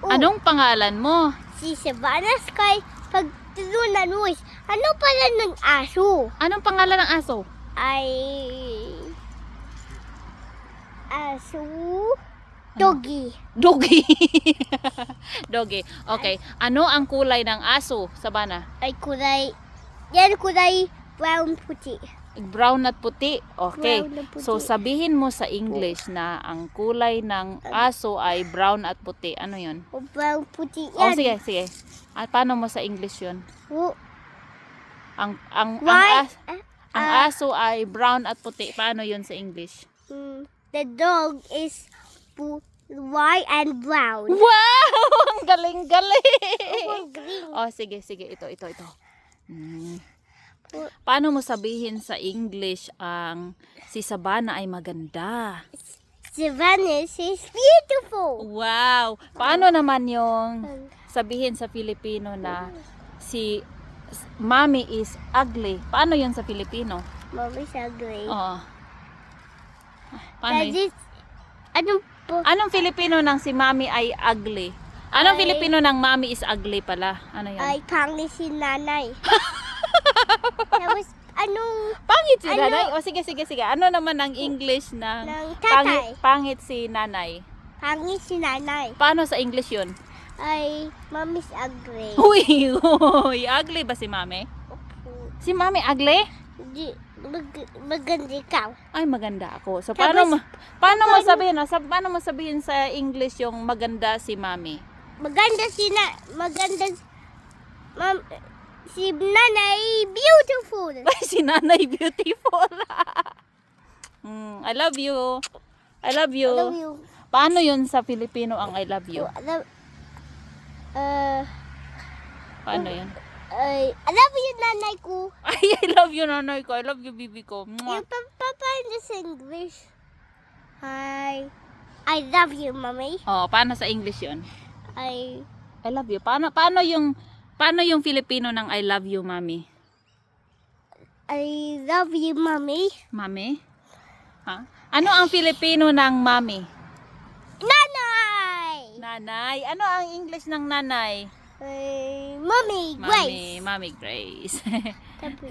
Anong pangalan mo? Si Savannah Sky Pagtutunan Voice. Ano pala ng aso? Anong pangalan ng aso? Ay... Aso... Doggy. Doggy. Doggy. Okay. Ano ang kulay ng aso, Savannah? Ay kulay... Yan kulay brown puti. Brown at puti. Okay. Brown at puti. So sabihin mo sa English na ang kulay ng aso ay brown at puti. Ano 'yon? O brown puti Oh, yan. sige, sige. Paano mo sa English 'yon? O, Ang aso ay brown at puti. Paano 'yon sa English? the dog is white and brown. Wow! Ang galing-galing. Oh, green. Oh, sige, sige. Ito. Paano mo sabihin sa English ang si Savannah ay maganda? Savannah is beautiful. Wow! Paano naman yung sabihin sa Filipino na si Mommy is ugly? Paano yun sa Filipino? Mommy's ugly. Oo. Paano yun? Anong po? Anong Filipino ng si Mommy ay ugly? Anong Ay- Filipino ng Mommy is ugly pala? Ano yun? Ay, pangit si nanay. Tapos, anong Pangit si Ano? nanay? O sige. Ano naman ang English ng Ng tatay. pangit si nanay? pangit si nanay? Paano sa English yun? Ay, mommy's ugly. Uy, ugly ba si Mami? Si Mami ugly? Di, maganda ka. Ay, maganda ako. So, Tapos, paano mo sabihin sa English yung maganda si Mami? Maganda, si nanay, beautiful. Ay, si Nanay beautiful. I love you. I love you. I love you. Paano yun sa Filipino ang I love you? Paano yun? I love you, nanay ko. Ay, I love you, nanay ko. I love you, bibi ko. Mwah. Yung papa in this English. Hi. I love you, mommy. Oh, paano sa English yun? I love you. Paano yung Filipino ng I love you, Mami? love you, mommy. Mami? Ha? Ano ang Filipino ng Mami? Nanay! Nanay. Ano ang English ng nanay? Mommy, Grace. Mami Grace. Tapos,